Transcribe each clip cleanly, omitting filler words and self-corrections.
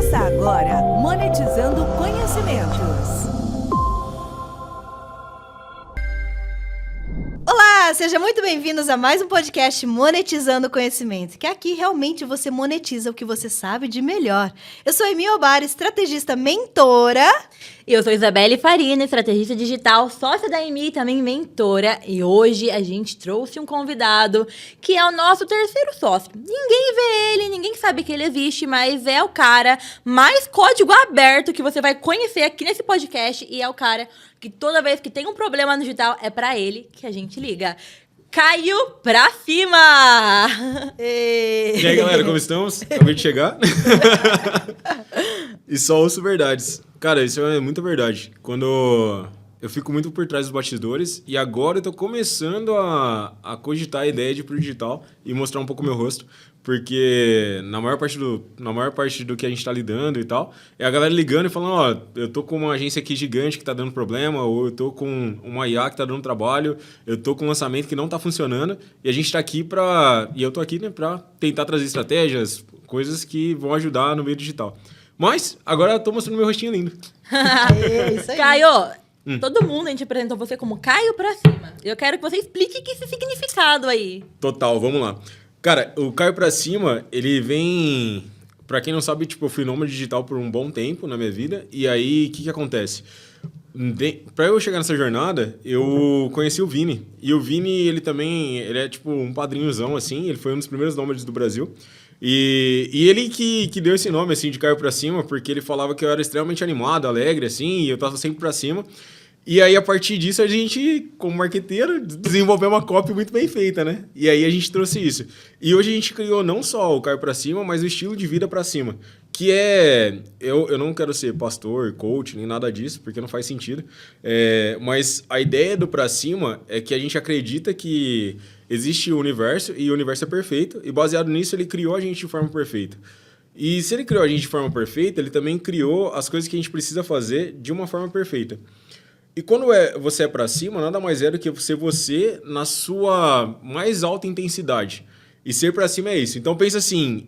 Começa agora, Monetizando Conhecimentos. Olá, sejam muito bem-vindos a mais um podcast Monetizando Conhecimento, que aqui realmente você monetiza o que você sabe de melhor. Eu sou Emi Obara, estrategista mentora. E eu sou Isabelle Farina, estrategista digital, sócia da Emi, também mentora. E hoje a gente trouxe um convidado que é o nosso terceiro sócio. Ninguém vê ele, ninguém sabe que ele existe, mas é o cara mais código aberto que você vai conhecer aqui nesse podcast. E é o cara que toda vez que tem um problema no digital, é pra ele que a gente liga. Caio pra cima! E aí, galera, como estamos? Acabei de chegar. E só ouço verdades. Cara, isso é muita verdade. Quando eu fico muito por trás dos bastidores e agora eu tô começando a cogitar a ideia de ir pro digital e mostrar um pouco o meu rosto. Porque na maior parte do que a gente tá lidando e tal, é a galera ligando e falando, ó, eu tô com uma agência aqui gigante que tá dando problema, ou eu tô com uma IA que tá dando trabalho, eu tô com um lançamento que não tá funcionando, e a gente tá aqui e eu tô aqui, né, pra tentar trazer estratégias, coisas que vão ajudar no meio digital. Mas, agora eu tô mostrando meu rostinho lindo. É isso aí. Caio, todo mundo a gente apresentou você como Caio pra cima. Eu quero que você explique esse significado aí. Total, vamos lá. Cara, o Caio pra cima, ele vem... Pra quem não sabe, tipo, eu fui nômade digital por um bom tempo na minha vida. E aí, o que acontece? Pra eu chegar nessa jornada, eu conheci o Vini. E o Vini, ele é tipo um padrinhozão, assim. Ele foi um dos primeiros nômades do Brasil. E ele que deu esse nome, assim, de Caio pra cima, porque ele falava que eu era extremamente animado, alegre, assim, e eu tava sempre pra cima. E aí, a partir disso, a gente, como marqueteiro, desenvolveu uma copy muito bem feita, né? E aí, a gente trouxe isso. E hoje, a gente criou não só o Caio pra cima, mas o estilo de vida pra cima. Que é... Eu não quero ser pastor, coach, nem nada disso, porque não faz sentido. Mas a ideia do pra cima é que a gente acredita que existe o universo, e o universo é perfeito. E baseado nisso, ele criou a gente de forma perfeita. E se ele criou a gente de forma perfeita, ele também criou as coisas que a gente precisa fazer de uma forma perfeita. E quando você é pra cima, nada mais é do que você na sua mais alta intensidade. E ser pra cima é isso. Então pensa assim,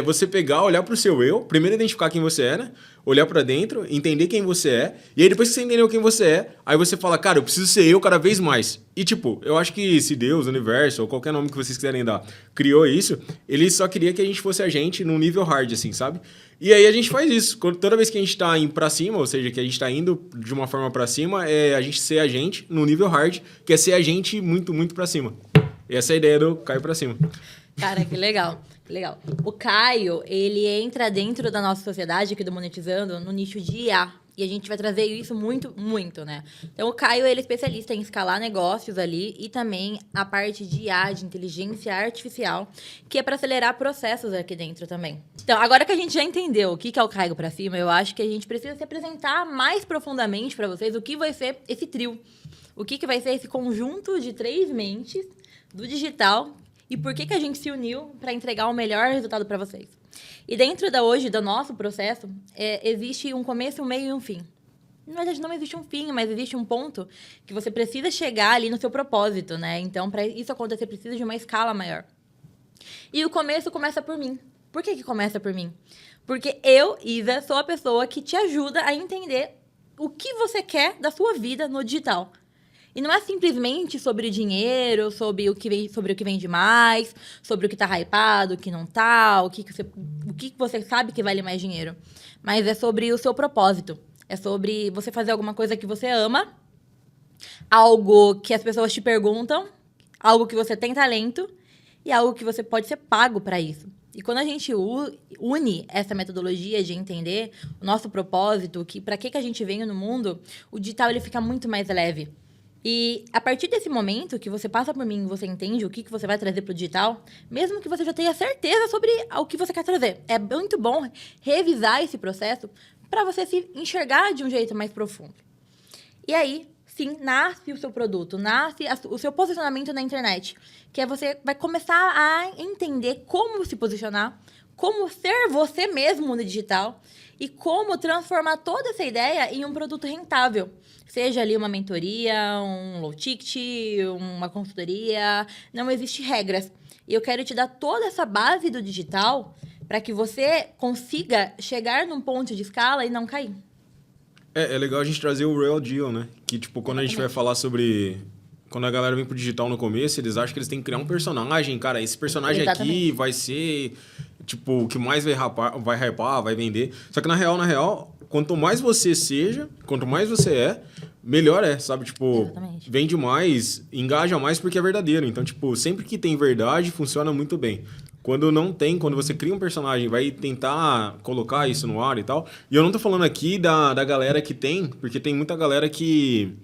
você pegar, olhar pro seu eu, primeiro identificar quem você é, né? Olhar pra dentro, entender quem você é. E aí depois que você entendeu quem você é, aí você fala, cara, eu preciso ser eu cada vez mais. E tipo, eu acho que se Deus, o universo, ou qualquer nome que vocês quiserem dar, criou isso, ele só queria que a gente fosse a gente num nível hard, assim, sabe? E aí a gente faz isso. Toda vez que a gente tá indo pra cima, ou seja, que a gente tá indo de uma forma pra cima, é a gente ser a gente no nível hard, que é ser a gente muito, muito pra cima. E essa é a ideia do Caio pra cima. Cara, que legal, que legal. O Caio, ele entra dentro da nossa sociedade aqui do Monetizando no nicho de IA. E a gente vai trazer isso muito, muito, né? Então, o Caio, ele é especialista em escalar negócios ali e também a parte de IA, de inteligência artificial, que é para acelerar processos aqui dentro também. Então, agora que a gente já entendeu o que é o Caio para cima, eu acho que a gente precisa se apresentar mais profundamente para vocês o que vai ser esse trio. O que vai ser esse conjunto de 3 mentes do digital e por que a gente se uniu para entregar o melhor resultado para vocês. E dentro do nosso processo, existe um começo, um meio e um fim. Na verdade, não existe um fim, mas existe um ponto que você precisa chegar ali no seu propósito, né? Então, para isso acontecer, precisa de uma escala maior. E o começo começa por mim. Por que começa por mim? Porque eu, Isa, sou a pessoa que te ajuda a entender o que você quer da sua vida no digital. E não é simplesmente sobre dinheiro, sobre o que vende mais, sobre o que tá hypado, o que não tá, o que você sabe que vale mais dinheiro. Mas é sobre o seu propósito. É sobre você fazer alguma coisa que você ama, algo que as pessoas te perguntam, algo que você tem talento e algo que você pode ser pago para isso. E quando a gente une essa metodologia de entender o nosso propósito, para que a gente veio no mundo, o digital ele fica muito mais leve. E a partir desse momento que você passa por mim, você entende o que você vai trazer para o digital, mesmo que você já tenha certeza sobre o que você quer trazer. É muito bom revisar esse processo para você se enxergar de um jeito mais profundo. E aí, sim, nasce o seu produto, nasce o seu posicionamento na internet, que você vai começar a entender como se posicionar, como ser você mesmo no digital e como transformar toda essa ideia em um produto rentável. Seja ali uma mentoria, um low ticket, uma consultoria, não existe regras. E eu quero te dar toda essa base do digital para que você consiga chegar num ponto de escala e não cair. É legal a gente trazer o real deal, né? Que, tipo, quando a gente vai falar sobre... Quando a galera vem pro digital no começo, eles acham que eles têm que criar um personagem. Cara, esse personagem aqui vai ser, tipo, o que mais vai hypar, vai vender. Só que, na real, quanto mais você seja, quanto mais você é, melhor é, sabe? Tipo, Exatamente. vende mais, engaja mais porque é verdadeiro. Então, tipo, sempre que tem verdade, funciona muito bem. Quando não tem, quando você cria um personagem, vai tentar colocar isso no ar e tal. E eu não tô falando aqui da galera que tem, porque tem muita galera que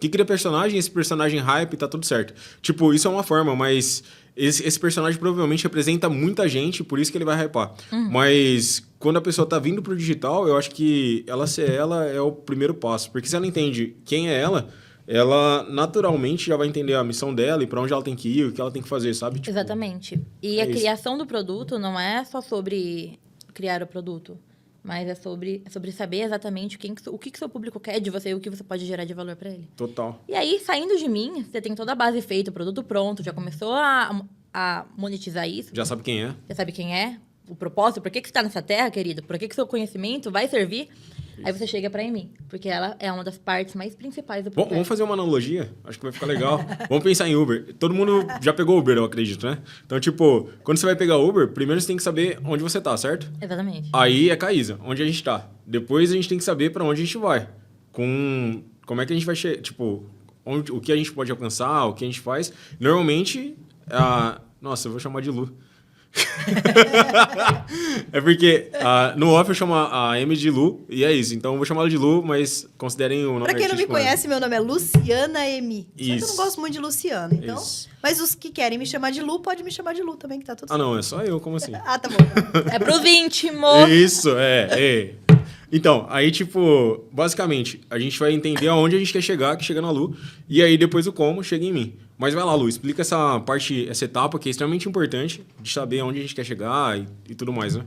cria personagem, esse personagem hype, tá tudo certo. Tipo, isso é uma forma, mas esse personagem provavelmente representa muita gente, por isso que ele vai hypar. Mas quando a pessoa tá vindo pro digital, eu acho que ela ser ela é o primeiro passo. Porque se ela entende quem é ela naturalmente já vai entender a missão dela e pra onde ela tem que ir, o que ela tem que fazer, sabe? Tipo, Exatamente. E a criação do produto não é só sobre criar o produto, mas é sobre saber exatamente o que seu público quer de você e o que você pode gerar de valor para ele. Total. E aí, saindo de mim, você tem toda a base feita, o produto pronto, já começou a monetizar isso. Já sabe quem é. Já sabe quem é, o propósito, por que você está nessa terra, querido? Por que seu conhecimento vai servir? Aí você chega pra Amy, porque ela é uma das partes mais principais do projeto. Vamos fazer uma analogia? Acho que vai ficar legal. Vamos pensar em Uber. Todo mundo já pegou Uber, eu acredito, né? Então, tipo, quando você vai pegar Uber, primeiro você tem que saber onde você tá, certo? Exatamente. Aí é Caísa, onde a gente tá. Depois a gente tem que saber pra onde a gente vai. Como é que a gente vai chegar, tipo, o que a gente pode alcançar, o que a gente faz. Normalmente, nossa, eu vou chamar de Lu. É porque no off eu chamo a Amy de Lu, e é isso. Então eu vou chamar ela de Lu, mas considerem o nome Pra quem não me artístico conhece, meu nome é Luciana Emi. Só que eu Isso. não gosto muito de Luciana, então... Isso. Mas os que querem me chamar de Lu, pode me chamar de Lu também, que tá tudo certo. Não, é só eu, como assim? Ah, tá bom. É pros íntimos. Isso, é. Então, aí, tipo, basicamente, a gente vai entender aonde a gente quer chegar, que chega na Lu, e aí depois o como chega em mim. Mas vai lá, Lu, explica essa parte, essa etapa que é extremamente importante de saber aonde a gente quer chegar e tudo mais, né?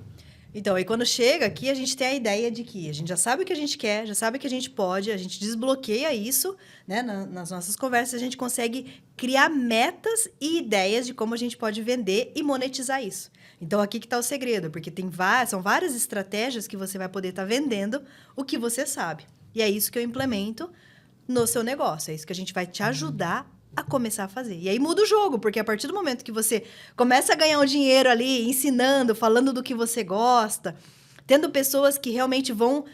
Então, aí quando chega aqui, a gente tem a ideia de que a gente já sabe o que a gente quer, já sabe o que a gente pode, a gente desbloqueia isso, né? Nas nossas conversas, a gente consegue criar metas e ideias de como a gente pode vender e monetizar isso. Então, aqui que está o segredo, porque são várias estratégias que você vai poder estar vendendo o que você sabe. E é isso que eu implemento no seu negócio, é isso que a gente vai te ajudar a começar a fazer. E aí muda o jogo, porque a partir do momento que você começa a ganhar um dinheiro ali, ensinando, falando do que você gosta, tendo pessoas que realmente vão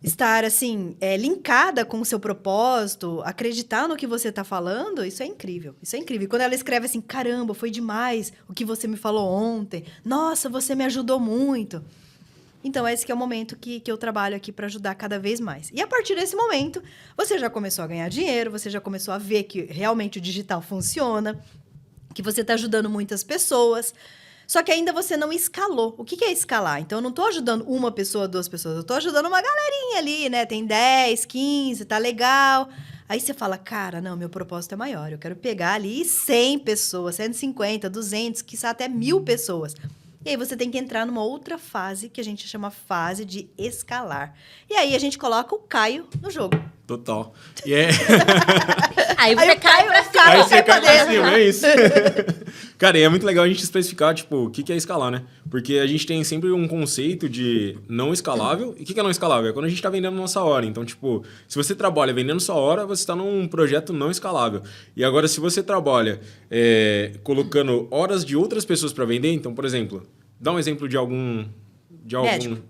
estar, assim, linkada com o seu propósito, acreditar no que você está falando, isso é incrível. Isso é incrível. E quando ela escreve assim, caramba, foi demais o que você me falou ontem. Nossa, você me ajudou muito. Então, esse que é o momento que eu trabalho aqui para ajudar cada vez mais. E a partir desse momento, você já começou a ganhar dinheiro, você já começou a ver que realmente o digital funciona, que você está ajudando muitas pessoas, só que ainda você não escalou. O que é escalar? Então, eu não estou ajudando uma pessoa, duas pessoas, eu estou ajudando uma galerinha ali, né? Tem 10, 15, tá legal. Aí você fala, cara, não, meu propósito é maior, eu quero pegar ali 100 pessoas, 150, 200, quiçá até 1000 pessoas. E aí você tem que entrar numa outra fase, que a gente chama fase de escalar. E aí a gente coloca o Caio no jogo. Total. Aí você cai pra cima. Aí você cai pra dentro. cima, é isso. Cara, e é muito legal a gente especificar, tipo, o que é escalar, né? Porque a gente tem sempre um conceito de não escalável. E o que é não escalável? É quando a gente tá vendendo nossa hora. Então, tipo, se você trabalha vendendo sua hora, você tá num projeto não escalável. E agora, se você trabalha colocando horas de outras pessoas para vender, então, por exemplo, dá um exemplo de algum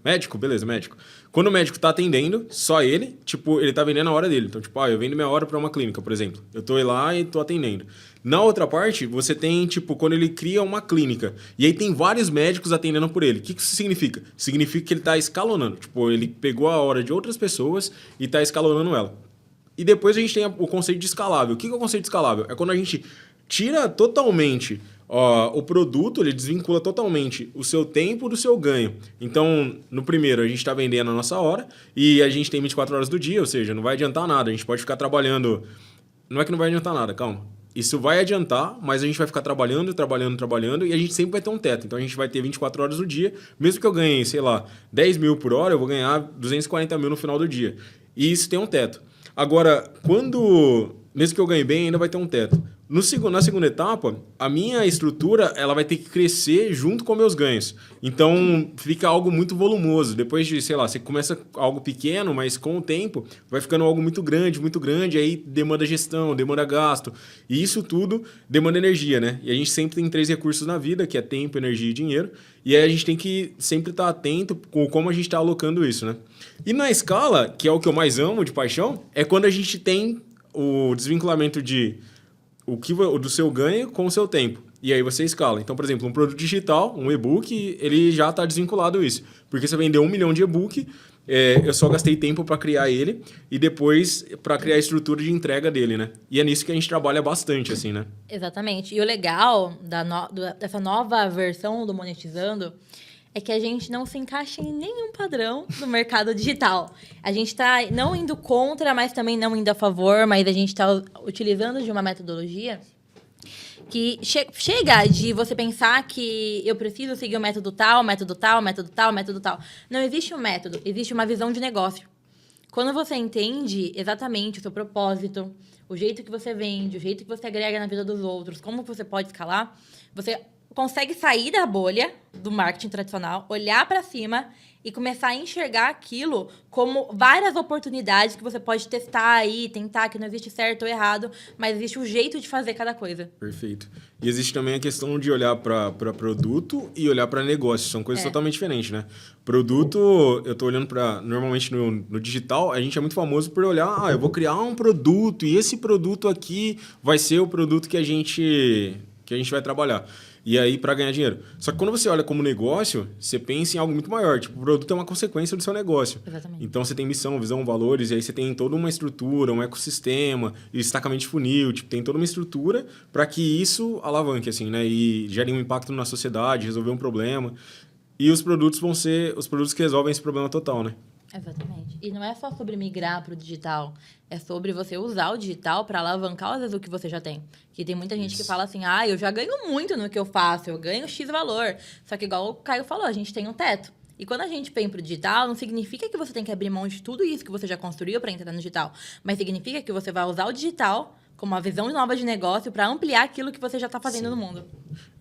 médico, beleza, médico. Quando o médico tá atendendo, só ele, tipo, ele tá vendendo a hora dele. Então, tipo, eu vendo minha hora para uma clínica, por exemplo. Eu tô lá e tô atendendo. Na outra parte, você tem, tipo, quando ele cria uma clínica. E aí tem vários médicos atendendo por ele. O que isso significa? Significa que ele tá escalonando. Tipo, ele pegou a hora de outras pessoas e tá escalonando ela. E depois a gente tem o conceito de escalável. O que é o conceito de escalável? É quando a gente tira totalmente o produto, ele desvincula totalmente o seu tempo do seu ganho. Então, no primeiro, a gente está vendendo a nossa hora e a gente tem 24 horas do dia, ou seja, não vai adiantar nada. A gente pode ficar trabalhando... Não é que não vai adiantar nada, calma. Isso vai adiantar, mas a gente vai ficar trabalhando e a gente sempre vai ter um teto. Então, a gente vai ter 24 horas do dia. Mesmo que eu ganhe, sei lá, 10 mil por hora, eu vou ganhar 240 mil no final do dia. E isso tem um teto. Agora, mesmo que eu ganhe bem, ainda vai ter um teto. Na segunda etapa, a minha estrutura ela vai ter que crescer junto com meus ganhos. Então, fica algo muito volumoso. Depois de, sei lá, você começa algo pequeno, mas com o tempo vai ficando algo muito grande, aí demanda gestão, demanda gasto. E isso tudo demanda energia, né? E a gente sempre tem 3 recursos na vida, que é tempo, energia e dinheiro. E aí a gente tem que sempre estar atento com como a gente está alocando isso, né? E na escala, que é o que eu mais amo de paixão, é quando a gente tem o desvinculamento do seu ganho com o seu tempo. E aí você escala. Então, por exemplo, um produto digital, um e-book, ele já está desvinculado isso. Porque você vendeu 1 milhão de e-book, eu só gastei tempo para criar ele e depois para criar a estrutura de entrega dele, né? E é nisso que a gente trabalha bastante, assim, né? Exatamente. E o legal dessa nova versão do Monetizando é que a gente não se encaixa em nenhum padrão do mercado digital. A gente está não indo contra, mas também não indo a favor, mas a gente está utilizando de uma metodologia que chega de você pensar que eu preciso seguir o método tal, método tal, método tal, método tal. Não existe um método, existe uma visão de negócio. Quando você entende exatamente o seu propósito, o jeito que você vende, o jeito que você agrega na vida dos outros, como você pode escalar, você consegue sair da bolha do marketing tradicional, olhar para cima e começar a enxergar aquilo como várias oportunidades que você pode testar aí, tentar, que não existe certo ou errado, mas existe o jeito de fazer cada coisa. Perfeito. E existe também a questão de olhar para produto e olhar para negócio. São coisas totalmente diferentes, né? Produto, eu tô olhando para... Normalmente no digital, a gente é muito famoso por olhar, eu vou criar um produto e esse produto aqui vai ser o produto que a gente vai trabalhar. E aí, para ganhar dinheiro. Só que quando você olha como negócio, você pensa em algo muito maior. Tipo, o produto é uma consequência do seu negócio. Exatamente. Então, você tem missão, visão, valores, e aí você tem toda uma estrutura, um ecossistema, destacamento de funil, tipo, tem toda uma estrutura para que isso alavanque, assim, né? E gere um impacto na sociedade, resolver um problema. E os produtos vão ser os produtos que resolvem esse problema total, né? Exatamente. E não é só sobre migrar para o digital, é sobre você usar o digital para alavancar, às vezes, o que você já tem. Que tem muita gente que fala assim, eu já ganho muito no que eu faço, eu ganho X valor. Só que, igual o Caio falou, a gente tem um teto. E quando a gente vem para o digital, não significa que você tem que abrir mão de tudo isso que você já construiu para entrar no digital. Mas significa que você vai usar o digital como uma visão nova de negócio para ampliar aquilo que você já está fazendo no mundo.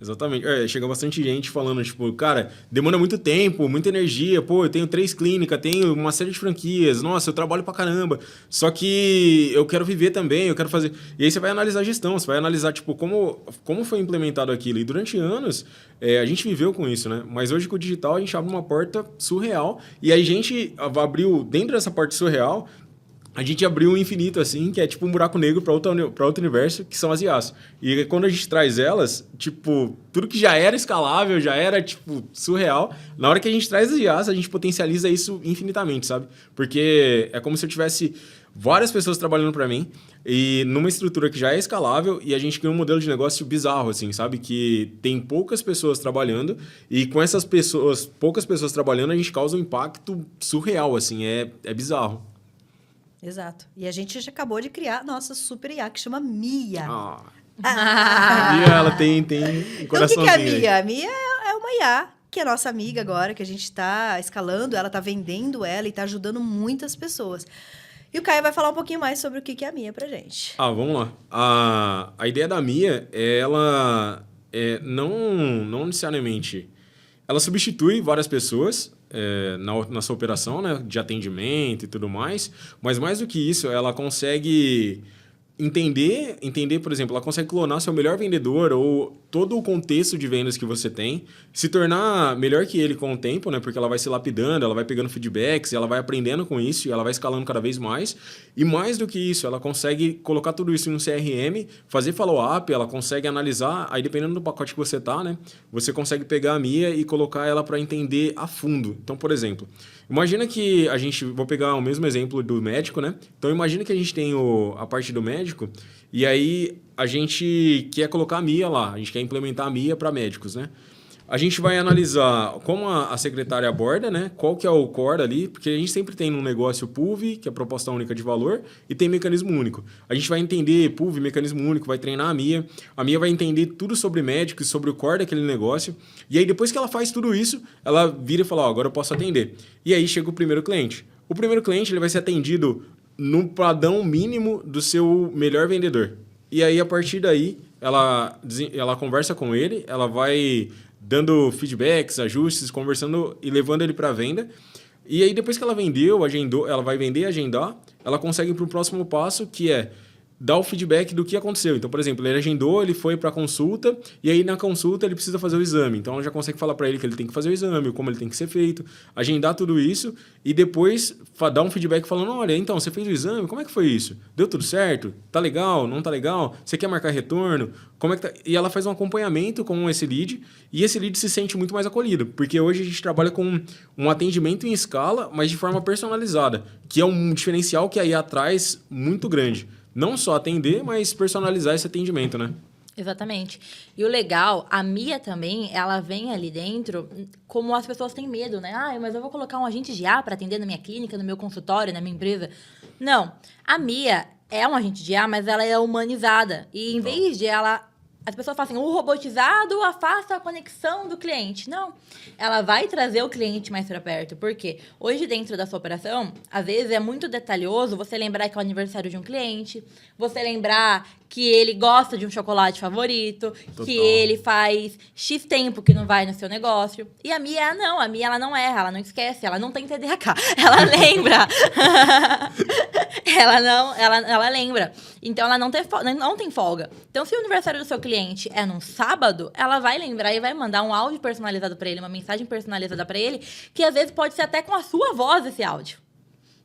Exatamente. Chega bastante gente falando, tipo, cara, demanda muito tempo, muita energia, pô, eu tenho 3 clínicas, tenho uma série de franquias, nossa, eu trabalho pra caramba, só que eu quero viver também, eu quero fazer... E aí você vai analisar a gestão, você vai analisar, tipo, como foi implementado aquilo. E durante anos, a gente viveu com isso, né? Mas hoje com o digital a gente abre uma porta surreal e aí a gente abriu, dentro dessa porta surreal, a gente abriu um infinito, assim, que é tipo um buraco negro para outro universo, que são as IAs. E quando a gente traz elas, tipo, tudo que já era escalável, já era, tipo, surreal, na hora que a gente traz as IAs, a gente potencializa isso infinitamente, sabe? Porque é como se eu tivesse várias pessoas trabalhando para mim e numa estrutura que já é escalável e a gente cria um modelo de negócio bizarro, assim, sabe? Que tem poucas pessoas trabalhando e com essas pessoas, poucas pessoas trabalhando, a gente causa um impacto surreal, assim, é bizarro. Exato. E a gente já acabou de criar a nossa super IA, que chama Mia. E ela tem um Então, o coraçãozinho. que é a Mia? A Mia é uma IA, que é nossa amiga agora, que a gente está escalando, ela está vendendo ela e está ajudando muitas pessoas. E o Caio vai falar um pouquinho mais sobre o que é a Mia pra gente. Vamos lá. A ideia da Mia, ela não necessariamente... Ela substitui várias pessoas na sua operação, né, de atendimento e tudo mais, mas mais do que isso, ela consegue entender, por exemplo, ela consegue clonar seu melhor vendedor ou todo o contexto de vendas que você tem, se tornar melhor que ele com o tempo, né? Porque ela vai se lapidando, ela vai pegando feedbacks, ela vai aprendendo com isso e ela vai escalando cada vez mais. E mais do que isso, ela consegue colocar tudo isso em um CRM, fazer follow-up, ela consegue analisar, aí dependendo do pacote que você tá, né? Você consegue pegar a Mia e colocar ela para entender a fundo. Então, por exemplo, imagina que vou pegar o mesmo exemplo do médico, né? Então, imagina que a gente tem a parte do médico e aí a gente quer colocar a Mia lá, a gente quer implementar a Mia para médicos, né? A gente vai analisar como a secretária aborda, né? Qual que é o core ali, porque a gente sempre tem no negócio PUV, que é a proposta única de valor, e tem mecanismo único. A gente vai entender PUV, mecanismo único, vai treinar a Mia vai entender tudo sobre médicos, sobre o core daquele negócio, e aí depois que ela faz tudo isso, ela vira e fala, agora eu posso atender. E aí chega o primeiro cliente. O primeiro cliente ele vai ser atendido no padrão mínimo do seu melhor vendedor. e aí, a partir daí, ela conversa com ele, ela vai dando feedbacks, ajustes, conversando e levando ele para venda. E aí, depois que ela vendeu, agendou, ela vai vender e agendar, ela consegue ir para o próximo passo, que é dar o feedback do que aconteceu. Então, por exemplo, ele agendou, ele foi para a consulta, e aí na consulta ele precisa fazer o exame. Então, ela já consegue falar para ele que ele tem que fazer o exame, como ele tem que ser feito, agendar tudo isso, e depois dar um feedback falando, olha, então, você fez o exame, como é que foi isso? Deu tudo certo? Tá legal? Não tá legal? Você quer marcar retorno? Como é que tá? E ela faz um acompanhamento com esse lead, e esse lead se sente muito mais acolhido, porque hoje a gente trabalha com um atendimento em escala, mas de forma personalizada, que é um diferencial que a IA traz muito grande. Não só atender, mas personalizar esse atendimento, né? Exatamente. E o legal, a Mia também, ela vem ali dentro, como as pessoas têm medo, né? Ah, mas eu vou colocar um agente de IA para atender na minha clínica, no meu consultório, na minha empresa. Não. A Mia é um agente de IA, mas ela é humanizada. E em vez de ela... As pessoas falam assim, o robotizado afasta a conexão do cliente. Não, ela vai trazer o cliente mais para perto. Por quê? Hoje, dentro da sua operação, às vezes é muito detalhoso você lembrar que é o aniversário de um cliente, você lembrar que ele gosta de um chocolate favorito, Total. que ele faz X tempo que não vai no seu negócio. E a Mia, não. A Mia, ela não erra, ela não esquece, ela não tem TDAH. Ela lembra. Ela lembra. Então, ela não tem folga. Então, se o aniversário do seu cliente é num sábado, ela vai lembrar e vai mandar um áudio personalizado para ele, uma mensagem personalizada para ele, que às vezes pode ser até com a sua voz esse áudio.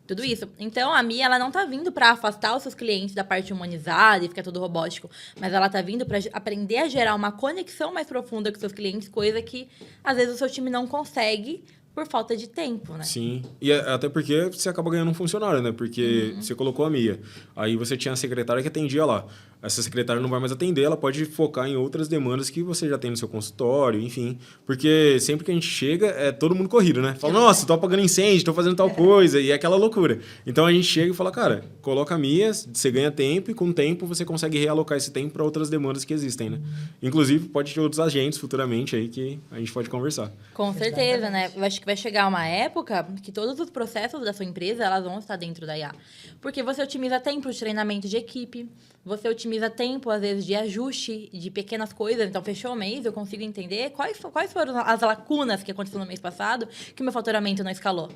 Tudo isso. Então, a Mia, ela não tá vindo para afastar os seus clientes da parte humanizada e ficar tudo robótico, mas ela tá vindo para aprender a gerar uma conexão mais profunda com seus clientes, coisa que, às vezes, o seu time não consegue por falta de tempo, né? Sim. E até porque você acaba ganhando um funcionário, né? Porque você colocou a Mia. Aí você tinha a secretária que atendia lá. Essa secretária não vai mais atender, ela pode focar em outras demandas que você já tem no seu consultório, enfim. Porque sempre que a gente chega, é todo mundo corrido, né? Fala, nossa, tô apagando incêndio, tô fazendo tal coisa, e é aquela loucura. Então a gente chega e fala, cara, coloca a Mia, você ganha tempo, e com o tempo você consegue realocar esse tempo para outras demandas que existem, né? Inclusive, pode ter outros agentes futuramente aí que a gente pode conversar. Com certeza, né? Eu acho que vai chegar uma época que todos os processos da sua empresa, elas vão estar dentro da IA. Porque você otimiza tempo de treinamento de equipe, você otimiza tempo, às vezes, de ajuste de pequenas coisas. Então, fechou o mês, eu consigo entender quais foram as lacunas que aconteceram no mês passado que o meu faturamento não escalou.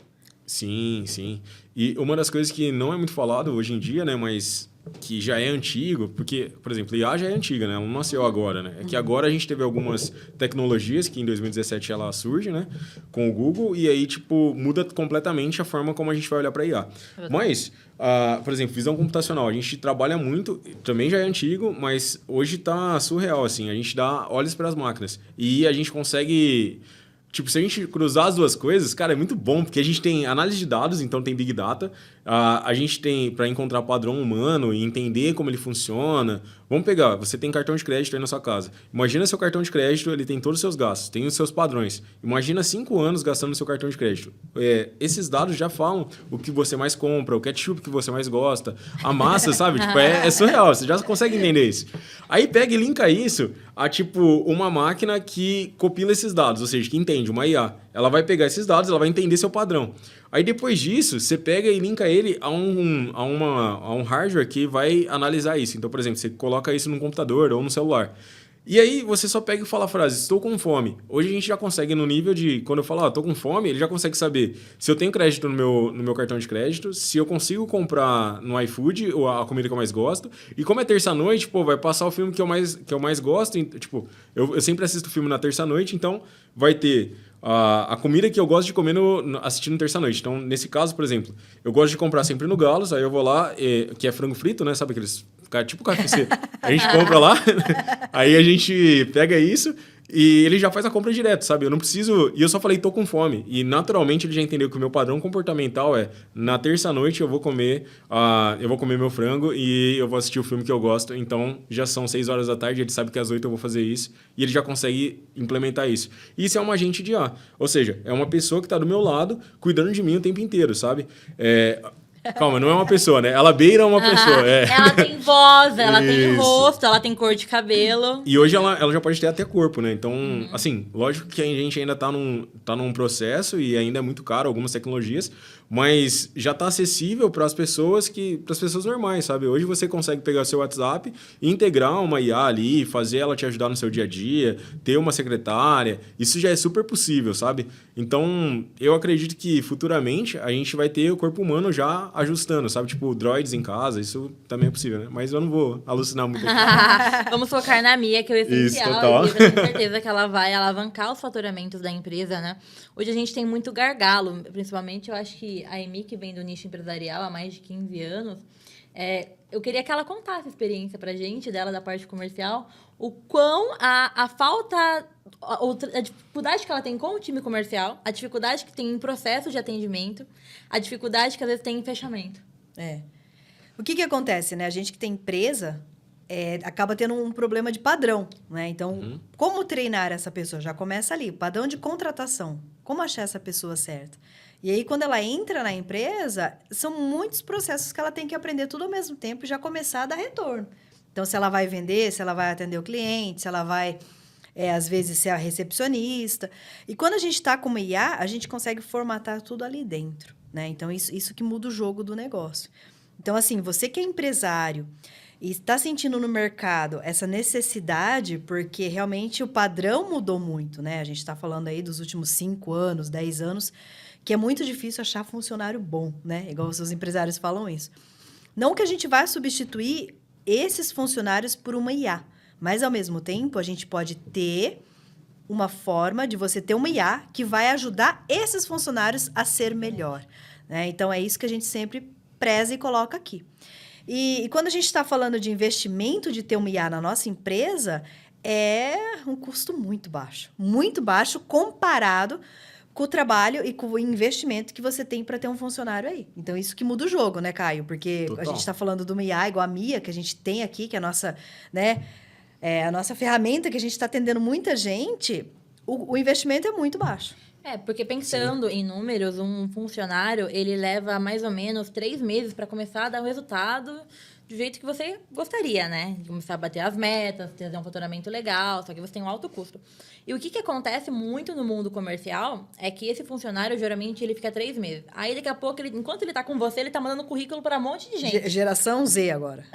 Sim, sim. E uma das coisas que não é muito falado hoje em dia, né, mas que já é antigo, porque, por exemplo, a IA já é antiga, né? Ela não nasceu agora, né? É que agora a gente teve algumas tecnologias que em 2017 ela surge, né? Com o Google, e aí, tipo, muda completamente a forma como a gente vai olhar para a IA. Mas, por exemplo, visão computacional, a gente trabalha muito, também já é antigo, mas hoje tá surreal, assim. A gente dá olhos para as máquinas e a gente consegue... Tipo, se a gente cruzar as duas coisas, cara, é muito bom, porque a gente tem análise de dados, então tem Big Data, a gente tem para encontrar padrão humano e entender como ele funciona. Vamos pegar, você tem cartão de crédito aí na sua casa. Imagina seu cartão de crédito, ele tem todos os seus gastos, tem os seus padrões. Imagina 5 anos gastando no seu cartão de crédito. Esses dados já falam o que você mais compra, o ketchup que você mais gosta, a massa, sabe? Tipo, é surreal, você já consegue entender isso. Aí pega e linka isso a, tipo, uma máquina que compila esses dados, ou seja, que entende, uma IA. Ela vai pegar esses dados, ela vai entender seu padrão. Aí, depois disso, você pega e linka ele a um hardware que vai analisar isso. Então, por exemplo, você coloca isso num computador ou no celular. E aí, você só pega e fala a frase, estou com fome. Hoje, a gente já consegue, no nível de... Quando eu falo, estou com fome, ele já consegue saber se eu tenho crédito no meu cartão de crédito, se eu consigo comprar no iFood ou a comida que eu mais gosto. E como é terça-noite, pô, vai passar o filme que eu mais gosto. Tipo, eu sempre assisto filme na terça-noite, então vai ter... A comida que eu gosto de comer assistindo terça-noite. Então, nesse caso, por exemplo, eu gosto de comprar sempre no Galos, aí eu vou lá, que é frango frito, né? Sabe aqueles... Tipo KFC. A gente compra lá, aí a gente pega isso e ele já faz a compra direto, sabe? Eu não preciso... E eu só falei, tô com fome. E, naturalmente, ele já entendeu que o meu padrão comportamental é na terça-noite eu vou comer meu frango e eu vou assistir o filme que eu gosto. Então, já são 6 horas da tarde, ele sabe que às 8 eu vou fazer isso. E ele já consegue implementar isso. Isso é um agente de IA. Ou seja, é uma pessoa que está do meu lado, cuidando de mim o tempo inteiro, sabe? Calma, não é uma pessoa, né? Ela beira uma pessoa. É. Ela tem voz, ela tem Isso. rosto, ela tem cor de cabelo. E hoje ela já pode ter até corpo, né? Então, assim, lógico que a gente ainda tá num processo e ainda é muito caro algumas tecnologias, mas já tá acessível para as pessoas normais, sabe? Hoje você consegue pegar o seu WhatsApp e integrar uma IA ali, fazer ela te ajudar no seu dia a dia, ter uma secretária. Isso já é super possível, sabe? Então, eu acredito que futuramente a gente vai ter o corpo humano já ajustando, sabe? Tipo, droids em casa, isso também é possível, né? Mas eu não vou alucinar muito aqui. Vamos focar na Mia, que é o essencial. Isso, total. E eu tenho certeza que ela vai alavancar os faturamentos da empresa, né? Hoje a gente tem muito gargalo, principalmente eu acho que a Emi, que vem do nicho empresarial há mais de 15 anos, eu queria que ela contasse a experiência pra gente, dela, da parte comercial, o quão a falta, a dificuldade que ela tem com o time comercial, a dificuldade que tem em processo de atendimento, a dificuldade que às vezes tem em fechamento. O que acontece, né? A gente que tem empresa acaba tendo um problema de padrão, né? Então, como treinar essa pessoa? Já começa ali, padrão de contratação. Como achar essa pessoa certa? E aí, quando ela entra na empresa, são muitos processos que ela tem que aprender tudo ao mesmo tempo e já começar a dar retorno. Então, se ela vai vender, se ela vai atender o cliente, se ela vai, às vezes, ser a recepcionista. E quando a gente está com uma IA, a gente consegue formatar tudo ali dentro, né? Então, isso que muda o jogo do negócio. Então, assim, você que é empresário e está sentindo no mercado essa necessidade, porque realmente o padrão mudou muito, né? A gente está falando aí dos últimos 5 anos, 10 anos, que é muito difícil achar funcionário bom, né? Igual os seus empresários falam isso. Não que a gente vá substituir esses funcionários por uma IA, mas, ao mesmo tempo, a gente pode ter uma forma de você ter uma IA que vai ajudar esses funcionários a ser melhor, né? Então, é isso que a gente sempre preza e coloca aqui. E quando a gente está falando de investimento de ter uma IA na nossa empresa, é um custo muito baixo comparado com o trabalho e com o investimento que você tem para ter um funcionário aí. Então, isso que muda o jogo, né, Caio? Porque Total. a gente está falando de uma IA igual a Mia, que a gente tem aqui, que é a nossa, né, a nossa ferramenta, que a gente está atendendo muita gente, o investimento é muito baixo. Porque pensando em números, um funcionário, ele leva mais ou menos 3 meses para começar a dar o resultado do jeito que você gostaria, né? De começar a bater as metas, ter um faturamento legal, só que você tem um alto custo. E o que acontece muito no mundo comercial é que esse funcionário, geralmente, ele fica 3 meses. Aí, daqui a pouco, enquanto ele tá com você, ele tá mandando currículo para um monte de gente. Geração Z agora.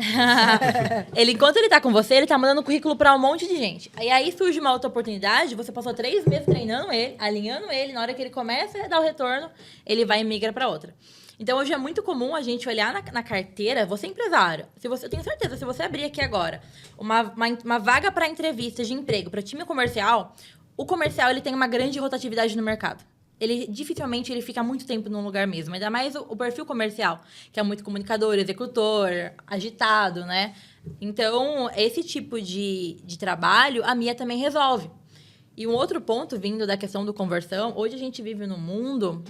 Enquanto ele tá com você, ele tá mandando currículo para um monte de gente. Aí surge uma outra oportunidade, você passou 3 meses treinando ele, alinhando ele, na hora que ele começa a dar o retorno, ele vai e migra para outra. Então, hoje é muito comum a gente olhar na carteira, você é empresário. Eu tenho certeza, se você abrir aqui agora uma vaga para entrevista de emprego para time comercial, o comercial ele tem uma grande rotatividade no mercado. Ele dificilmente ele fica muito tempo num lugar mesmo. Ainda mais o perfil comercial, que é muito comunicador, executor, agitado, né? Então, esse tipo de trabalho, a Mia também resolve. E um outro ponto, vindo da questão do conversão, hoje a gente vive num mundo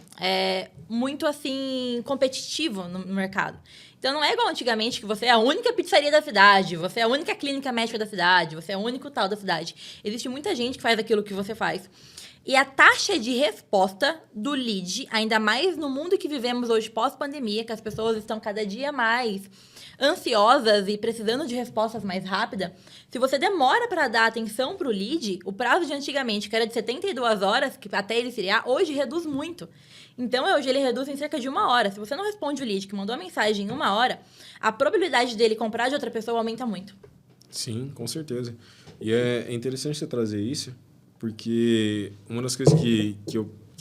muito, assim, competitivo no mercado. Então, não é igual antigamente que você é a única pizzaria da cidade, você é a única clínica médica da cidade, você é o único tal da cidade. Existe muita gente que faz aquilo que você faz. E a taxa de resposta do lead, ainda mais no mundo que vivemos hoje pós-pandemia, que as pessoas estão cada dia mais ansiosas e precisando de respostas mais rápidas, se você demora para dar atenção para o lead, o prazo de antigamente, que era de 72 horas, que até ele se criar, hoje reduz muito. Então, hoje ele reduz em cerca de 1 hora. Se você não responde o lead que mandou a mensagem em 1 hora, a probabilidade dele comprar de outra pessoa aumenta muito. Sim, com certeza. E é interessante você trazer isso, porque uma das coisas que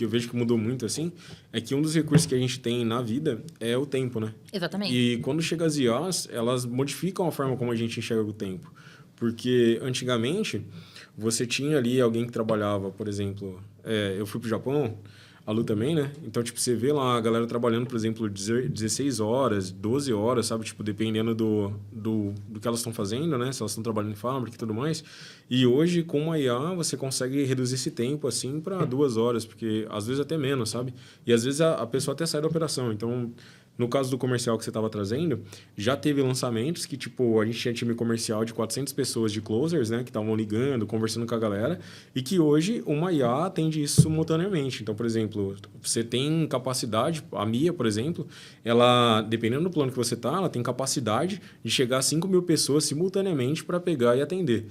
eu vejo que mudou muito, assim, é que um dos recursos que a gente tem na vida é o tempo, né? Exatamente. E quando chega as IAs, elas modificam a forma como a gente enxerga o tempo. Porque, antigamente, você tinha ali alguém que trabalhava, por exemplo... eu fui pro Japão, a Lu também, né? Então, tipo, você vê lá a galera trabalhando, por exemplo, 16 horas, 12 horas, sabe? Tipo, dependendo do que elas estão fazendo, né? Se elas estão trabalhando em fábrica e tudo mais. E hoje, com a IA, você consegue reduzir esse tempo, assim, para 2 horas, porque às vezes até menos, sabe? E às vezes a pessoa até sai da operação. Então, No caso do comercial que você estava trazendo, já teve lançamentos que, tipo, a gente tinha time comercial de 400 pessoas de closers, né? Que estavam ligando, conversando com a galera. E que hoje uma IA atende isso simultaneamente. Então, por exemplo, você tem capacidade... A Mia, por exemplo, ela, dependendo do plano que você está, ela tem capacidade de chegar a 5 mil pessoas simultaneamente para pegar e atender.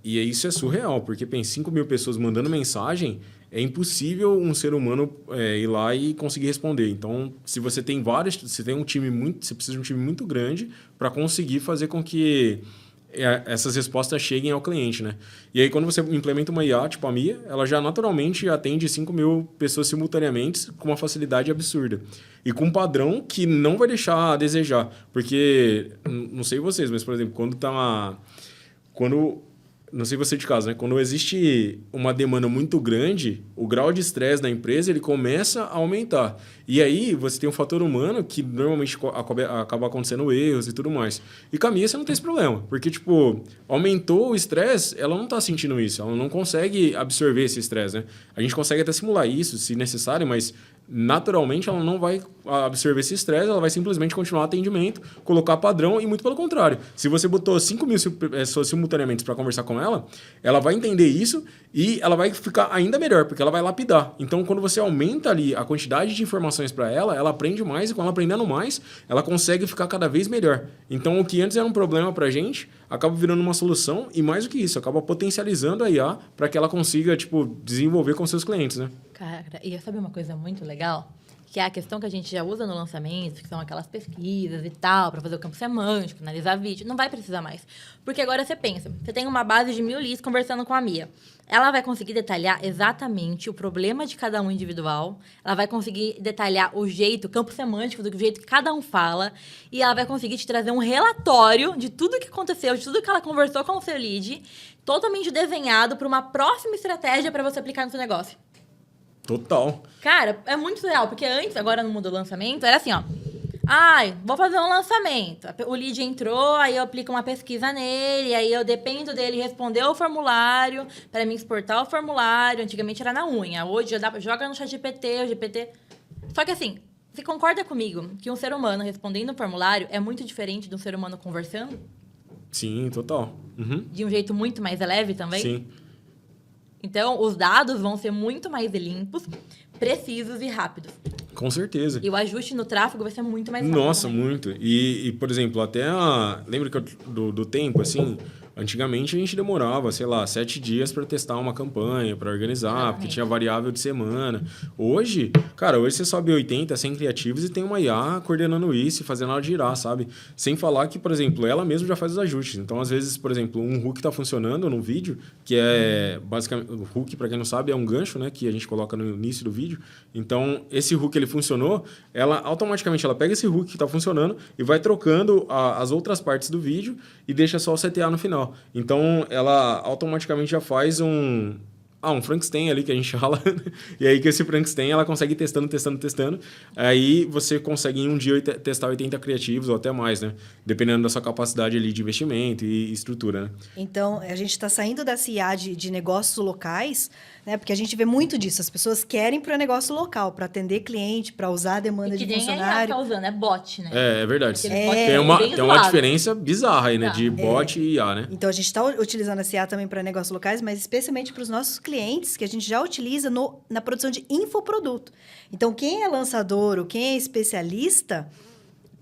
E isso é surreal, porque, pensa, 5 mil pessoas mandando mensagem... É impossível um ser humano ir lá e conseguir responder. Então, se você tem vários... Você tem um time muito... Você precisa de um time muito grande para conseguir fazer com que essas respostas cheguem ao cliente, né? E aí, quando você implementa uma IA, tipo a Mia, ela já naturalmente atende 5 mil pessoas simultaneamente com uma facilidade absurda. E com um padrão que não vai deixar a desejar. Porque, não sei vocês, mas, por exemplo, não sei você de casa, né? Quando existe uma demanda muito grande, o grau de estresse da empresa ele começa a aumentar. E aí você tem um fator humano que normalmente acaba acontecendo erros e tudo mais. E com a Mia você não tem esse problema. Porque, tipo, aumentou o estresse, ela não está sentindo isso. Ela não consegue absorver esse estresse, né? A gente consegue até simular isso, se necessário, mas... naturalmente ela não vai absorver esse estresse, ela vai simplesmente continuar o atendimento, colocar padrão e muito pelo contrário. Se você botou 5 mil pessoas simultaneamente para conversar com ela, ela vai entender isso e ela vai ficar ainda melhor, porque ela vai lapidar. Então, quando você aumenta ali a quantidade de informações para ela, ela aprende mais e quando ela aprendendo mais, ela consegue ficar cada vez melhor. Então, o que antes era um problema para a gente, acaba virando uma solução e mais do que isso, acaba potencializando a IA para que ela consiga, tipo, desenvolver com seus clientes, né? Cara, e sabe uma coisa muito legal? Que é a questão que a gente já usa no lançamento, que são aquelas pesquisas e tal, para fazer o campo semântico, analisar vídeo. Não vai precisar mais. Porque agora você pensa, você tem uma base de 1000 leads conversando com a Mia. Ela vai conseguir detalhar exatamente o problema de cada um individual. Ela vai conseguir detalhar o jeito, o campo semântico, do jeito que cada um fala. E ela vai conseguir te trazer um relatório de tudo que aconteceu, de tudo que ela conversou com o seu lead, totalmente desenhado para uma próxima estratégia para você aplicar no seu negócio. Total. Cara, é muito real, porque antes, agora no mundo do lançamento, era assim, ó. Ai, vou fazer um lançamento. O lead entrou, aí eu aplico uma pesquisa nele, aí eu dependo dele responder o formulário, para mim exportar o formulário. Antigamente era na unha, hoje já joga no ChatGPT, o GPT. Só que assim, você concorda comigo que um ser humano respondendo um formulário é muito diferente de um ser humano conversando? Sim, total. Uhum. De um jeito muito mais leve também? Sim. Então, os dados vão ser muito mais limpos, precisos e rápidos. Com certeza. E o ajuste no tráfego vai ser muito mais rápido. Nossa, também. muito. E, por exemplo, até lembra que do tempo, assim... Antigamente a gente demorava, sei lá, 7 dias para testar uma campanha, para organizar, porque tinha variável de semana. Hoje, cara, hoje você sobe 80, 100 criativos e tem uma IA coordenando isso e fazendo ela girar, sabe? Sem falar que, por exemplo, ela mesma já faz os ajustes. Então, às vezes, por exemplo, um hook tá funcionando no vídeo, que é basicamente... O hook, para quem não sabe, é um gancho, né? Que a gente coloca no início do vídeo. Então, esse hook, ele funcionou, ela automaticamente ela pega esse hook que tá funcionando e vai trocando as outras partes do vídeo e deixa só o CTA no final. Então, ela automaticamente já faz um Frankenstein ali que a gente fala. E aí, com esse Frankenstein, ela consegue ir testando. Aí, você consegue em um dia testar 80 criativos ou até mais, né? Dependendo da sua capacidade ali de investimento e estrutura, né? Então, a gente está saindo dessa IA de negócios locais, né? Porque a gente vê muito disso. As pessoas querem para negócio local, para atender cliente, para usar a demanda E que de nem a IA funcionário. tá usando, é bot, né? É verdade. Aquele bot bem Tem uma zoado. diferença bizarra aí, né? Tá. De bot e IA, né? Então, a gente está utilizando essa IA também para negócios locais, mas especialmente para os nossos clientes, que a gente já utiliza na produção de infoproduto. Então, quem é lançador ou quem é especialista,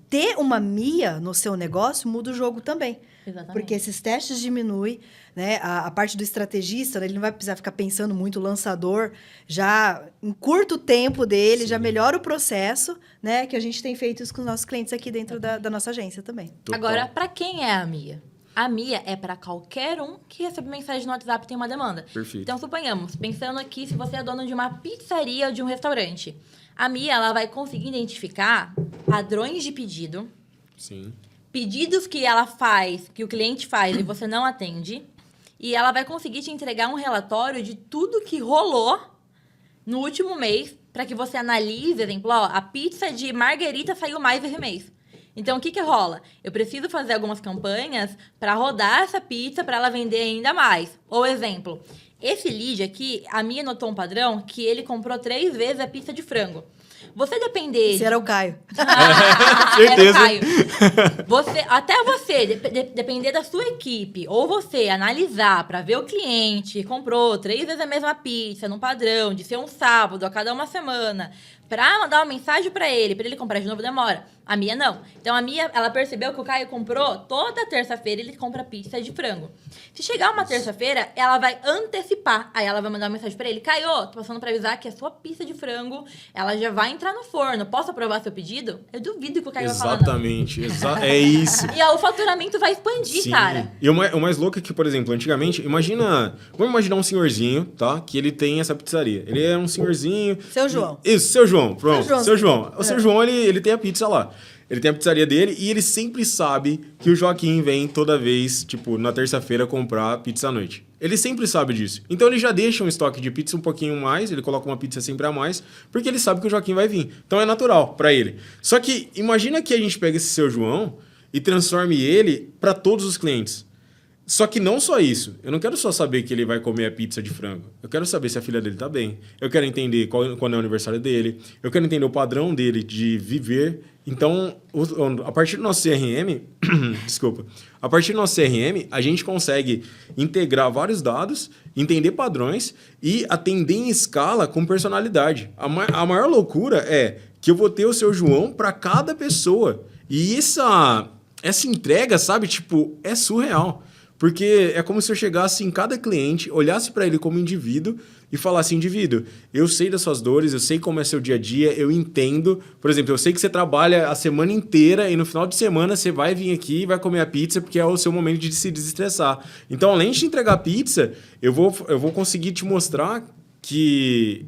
ter uma Mia no seu negócio muda o jogo também. Exatamente. Porque esses testes diminuem, né? A parte do estrategista, né? Ele não vai precisar ficar pensando muito, o lançador já em curto tempo dele, Sim. já melhora o processo, né? Que a gente tem feito isso com os nossos clientes aqui dentro da nossa agência também. Total. Agora, para quem é a Mia? A Mia é para qualquer um que recebe mensagem no WhatsApp e tem uma demanda. Perfeito. Então, suponhamos, pensando aqui, se você é dono de uma pizzaria ou de um restaurante, a Mia ela vai conseguir identificar padrões de pedido, Sim. pedidos que ela faz, que o cliente faz e você não atende, e ela vai conseguir te entregar um relatório de tudo que rolou no último mês, para que você analise, exemplo, ó, a pizza de marguerita saiu mais esse mês. Então, o que rola? Eu preciso fazer algumas campanhas para rodar essa pizza para ela vender ainda mais. Ou, exemplo, esse lead aqui, a Mia notou um padrão que ele comprou 3 vezes a pizza de frango. Você depender... Esse era o Caio. Certeza. Caio. Até você depender da sua equipe, ou você analisar para ver o cliente comprou 3 vezes a mesma pizza num padrão, de ser um sábado a cada uma semana, para mandar uma mensagem para ele comprar de novo, demora. A Mia não. Então a Mia, ela percebeu que o Caio comprou toda terça-feira, ele compra pizza de frango. Se chegar uma terça-feira, ela vai antecipar. Aí ela vai mandar uma mensagem para ele: Caio, tô passando para avisar que a sua pizza de frango, ela já vai entrar no forno. Posso aprovar seu pedido? Eu duvido que o Caio vai falar não. Exatamente. É isso. E ó, o faturamento vai expandir, Sim. cara. E o mais louco é que, por exemplo, antigamente, vamos imaginar um senhorzinho, tá? Que ele tem essa pizzaria. Ele é um senhorzinho... Seu João. Isso, seu João, pronto. Seu João. O É. seu João, ele tem a pizza lá. Ele tem a pizzaria dele e ele sempre sabe que o Joaquim vem toda vez, tipo, na terça-feira comprar pizza à noite. Ele sempre sabe disso. Então ele já deixa um estoque de pizza um pouquinho mais, ele coloca uma pizza sempre a mais, porque ele sabe que o Joaquim vai vir. Então é natural pra ele. Só que imagina que a gente pega esse seu João e transforme ele pra todos os clientes. Só que não só isso. Eu não quero só saber que ele vai comer a pizza de frango. Eu quero saber se a filha dele tá bem. Eu quero entender quando é o aniversário dele. Eu quero entender o padrão dele de viver. Então, a partir do nosso CRM... desculpa. A partir do nosso CRM, a gente consegue integrar vários dados, entender padrões e atender em escala com personalidade. A maior loucura é que eu vou ter o seu João para cada pessoa. E essa entrega, sabe? Tipo, é surreal. Porque é como se eu chegasse em cada cliente, olhasse para ele como indivíduo e falasse: indivíduo, eu sei das suas dores, eu sei como é seu dia a dia, eu entendo. Por exemplo, eu sei que você trabalha a semana inteira e no final de semana você vai vir aqui e vai comer a pizza porque é o seu momento de se desestressar. Então, além de te entregar a pizza, eu vou conseguir te mostrar que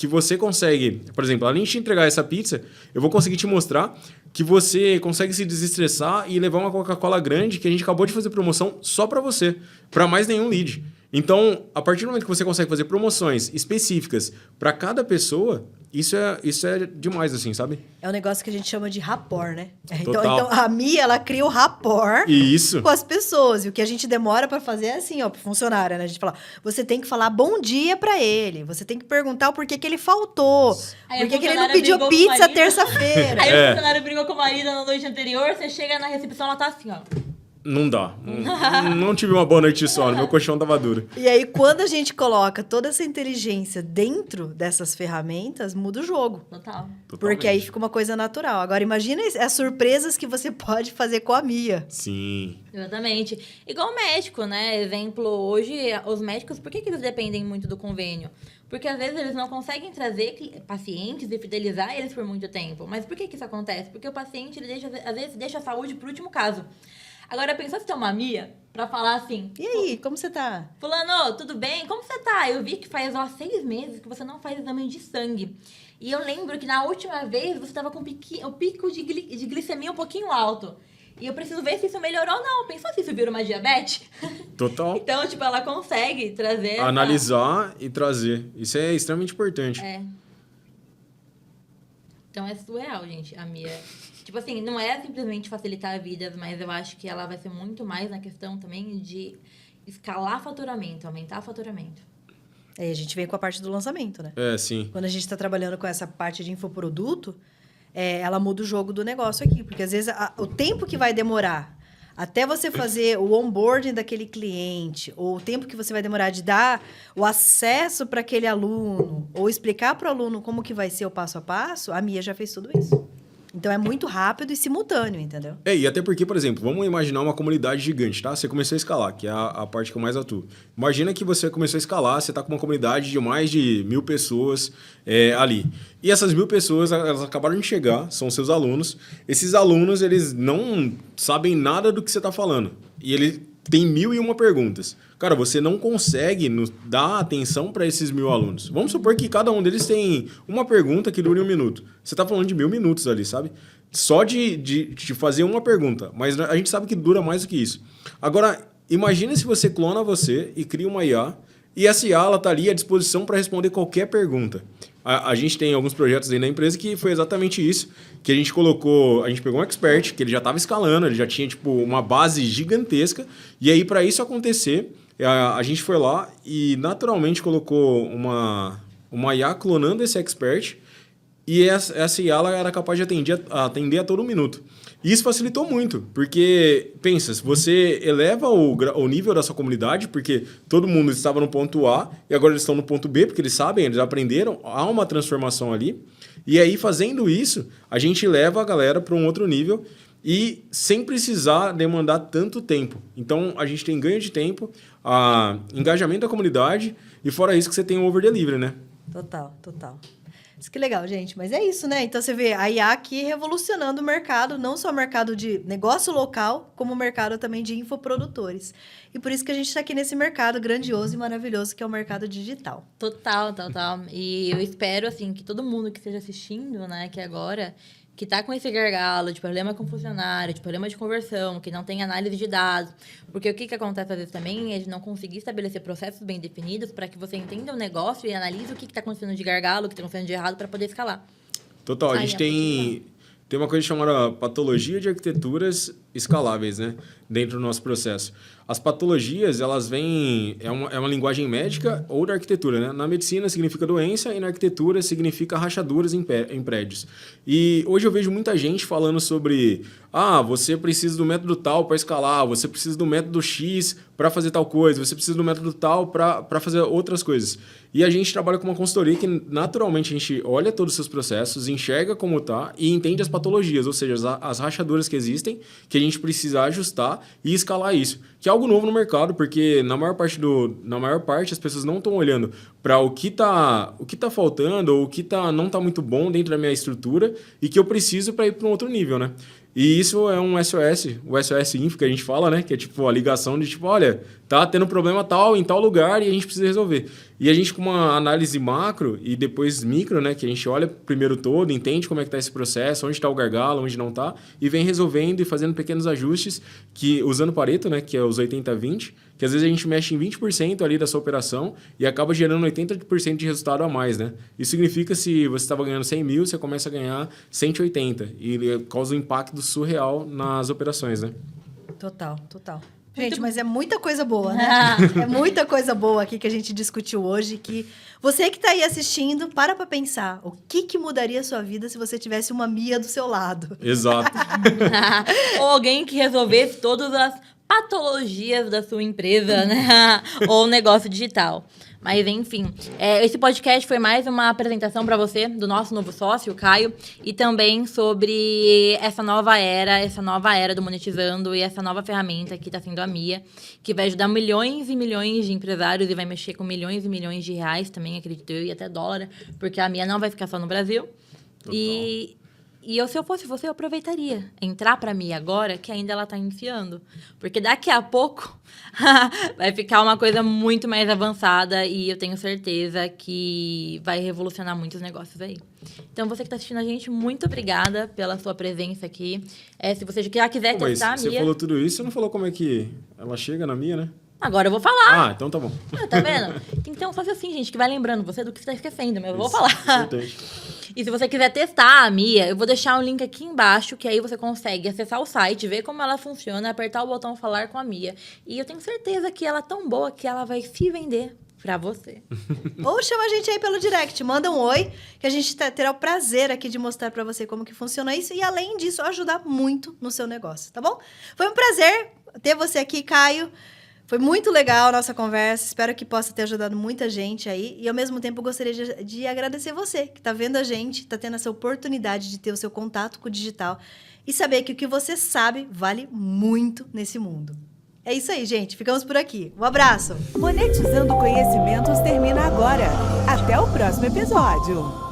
você consegue... Por exemplo, além de te entregar essa pizza, eu vou conseguir te mostrar que você consegue se desestressar e levar uma Coca-Cola grande que a gente acabou de fazer promoção só para você, para mais nenhum lead. Então, a partir do momento que você consegue fazer promoções específicas para cada pessoa, isso é demais, assim, sabe? É um negócio que a gente chama de rapport, né? Total. Então a Mia, ela cria o rapport Isso. com as pessoas. E o que a gente demora pra fazer é assim, ó, pro funcionário, né? A gente fala: você tem que falar bom dia pra ele. Você tem que perguntar o porquê que ele faltou. Aí Por a que ele não funcionária pediu brigou com o pizza marido. terça-feira? Aí o funcionário brigou com o marido na noite anterior, você chega na recepção, ela tá assim, ó. Não dá. Não tive uma boa noite de sono, meu colchão tava duro. E aí, quando a gente coloca toda essa inteligência dentro dessas ferramentas, muda o jogo. Total. Porque aí fica uma coisa natural. Agora, imagina as surpresas que você pode fazer com a Mia. Sim. Exatamente. Igual o médico, né? Exemplo, hoje, os médicos, por que eles dependem muito do convênio? Porque às vezes eles não conseguem trazer pacientes e fidelizar eles por muito tempo. Mas por que isso acontece? Porque o paciente, ele às vezes deixa a saúde pro último caso. Agora, pensou se tem uma Mia pra falar assim... E aí, como você tá? Fulano, tudo bem? Como você tá? Eu vi que faz 6 meses que você não faz exame de sangue. E eu lembro que na última vez você tava com o pico de glicemia um pouquinho alto. E eu preciso ver se isso melhorou ou não. Pensou se isso vira uma diabetes? Total. Então, tipo, ela consegue trazer... Analisar e trazer. Isso é extremamente importante. É. Então é surreal, gente, a Mia. Tipo assim, não é simplesmente facilitar vidas, mas eu acho que ela vai ser muito mais na questão também de escalar faturamento, aumentar faturamento. Aí a gente vem com a parte do lançamento, né? É, sim. Quando a gente está trabalhando com essa parte de infoproduto, ela muda o jogo do negócio aqui. Porque às vezes o tempo que vai demorar até você fazer o onboarding daquele cliente, ou o tempo que você vai demorar de dar o acesso para aquele aluno, ou explicar para o aluno como que vai ser o passo a passo, a Mia já fez tudo isso. Então, é muito rápido e simultâneo, entendeu? E até porque, por exemplo, vamos imaginar uma comunidade gigante, tá? Você começou a escalar, que é a parte que eu mais atuo. Imagina que você começou a escalar, você está com uma comunidade de mais de 1.000 pessoas ali. E essas 1.000 pessoas, elas acabaram de chegar, são seus alunos. Esses alunos, eles não sabem nada do que você está falando. E ele tem 1.001 perguntas. Cara, você não consegue dar atenção para esses 1.000 alunos. Vamos supor que cada um deles tem uma pergunta que dure 1 minuto. Você está falando de 1.000 minutos ali, sabe? Só de fazer uma pergunta. Mas a gente sabe que dura mais do que isso. Agora, imagine se você clona você e cria uma IA. E essa IA, ela está ali à disposição para responder qualquer pergunta. A gente tem alguns projetos aí na empresa que foi exatamente isso. Que a gente pegou um expert, que ele já estava escalando, ele já tinha tipo, uma base gigantesca. E aí, para isso acontecer... A gente foi lá e naturalmente colocou uma IA clonando esse expert e essa IA ela era capaz de atender a todo minuto. E isso facilitou muito, porque, pensa, se você eleva o nível da sua comunidade, porque todo mundo estava no ponto A e agora eles estão no ponto B, porque eles sabem, eles aprenderam, há uma transformação ali. E aí, fazendo isso, a gente leva a galera para um outro nível e sem precisar demandar tanto tempo. Então, a gente tem ganho de tempo, engajamento da comunidade e fora isso que você tem o over-delivery, né? Total, total. Isso que legal, gente. Mas é isso, né? Então, você vê a IA aqui revolucionando o mercado, não só o mercado de negócio local, como o mercado também de infoprodutores. E por isso que a gente está aqui nesse mercado grandioso e maravilhoso, que é o mercado digital. Total. E eu espero, assim, que todo mundo que esteja assistindo, né, que agora, que tá com esse gargalo de problema com funcionário, de problema de conversão, que não tem análise de dados. Porque o que acontece às vezes também é de não conseguir estabelecer processos bem definidos para que você entenda o negócio e analise o que está acontecendo de gargalo, o que está acontecendo de errado para poder escalar. Total, a gente tem uma coisa chamada patologia de arquiteturas escaláveis, né? Dentro do nosso processo. As patologias, elas vêm... É uma linguagem médica ou da arquitetura, né? Na medicina significa doença e na arquitetura significa rachaduras em prédios. E hoje eu vejo muita gente falando sobre... você precisa do método tal para escalar, você precisa do método X para fazer tal coisa, você precisa do método tal para fazer outras coisas. E a gente trabalha com uma consultoria que, naturalmente, a gente olha todos os seus processos, enxerga como está e entende as patologias, ou seja, as rachaduras que existem, que a gente precisa ajustar e escalar isso. Que é algo novo no mercado, porque na maior parte as pessoas não estão olhando para o que tá faltando ou o que não está muito bom dentro da minha estrutura e que eu preciso para ir para um outro nível, né? E isso é um SOS, o SOS Info que a gente fala, né? Que é tipo a ligação de tipo, olha, tá tendo problema tal em tal lugar e a gente precisa resolver. E a gente com uma análise macro e depois micro, né? Que a gente olha primeiro todo, entende como é que tá esse processo, onde está o gargalo, onde não tá, e vem resolvendo e fazendo pequenos ajustes que, usando Pareto, né? Que é os 80-20, que às vezes a gente mexe em 20% ali da sua operação e acaba gerando 80% de resultado a mais, né? Isso significa se você estava ganhando 100 mil, você começa a ganhar 180 e causa um impacto surreal nas operações, né? Total. Gente, mas é muita coisa boa, né? É muita coisa boa aqui que a gente discutiu hoje, que você que está aí assistindo, para pensar o que mudaria a sua vida se você tivesse uma Mia do seu lado. Exato. Ou alguém que resolvesse todas as patologias da sua empresa, né? Ou negócio digital. Mas, enfim, esse podcast foi mais uma apresentação para você do nosso novo sócio, o Caio, e também sobre essa nova era do Monetizando e essa nova ferramenta que está sendo a Mia, que vai ajudar milhões e milhões de empresários e vai mexer com milhões e milhões de reais também, acredito eu, e até dólar, porque a Mia não vai ficar só no Brasil. Total. E se eu fosse você, eu aproveitaria entrar para mim agora, que ainda ela está iniciando. Porque daqui a pouco vai ficar uma coisa muito mais avançada e eu tenho certeza que vai revolucionar muitos negócios aí. Então, você que está assistindo a gente, muito obrigada pela sua presença aqui. Se você já quiser testar a Mia... Você falou tudo isso, você não falou como é que ela chega na Mia, né? Agora eu vou falar. Então tá bom. Tá vendo? Então, faça assim, gente, que vai lembrando você do que você está esquecendo, mas eu vou falar. Importante. E se você quiser testar a Mia, eu vou deixar um link aqui embaixo, que aí você consegue acessar o site, ver como ela funciona, apertar o botão falar com a Mia. E eu tenho certeza que ela é tão boa que ela vai se vender pra você. Ou chama a gente aí pelo direct, manda um oi, que a gente terá o prazer aqui de mostrar pra você como que funciona isso e, além disso, ajudar muito no seu negócio, tá bom? Foi um prazer ter você aqui, Caio. Foi muito legal a nossa conversa, espero que possa ter ajudado muita gente aí. E, ao mesmo tempo, eu gostaria de agradecer você, que está vendo a gente, está tendo essa oportunidade de ter o seu contato com o digital e saber que o que você sabe vale muito nesse mundo. É isso aí, gente. Ficamos por aqui. Um abraço! Monetizando Conhecimentos termina agora. Até o próximo episódio.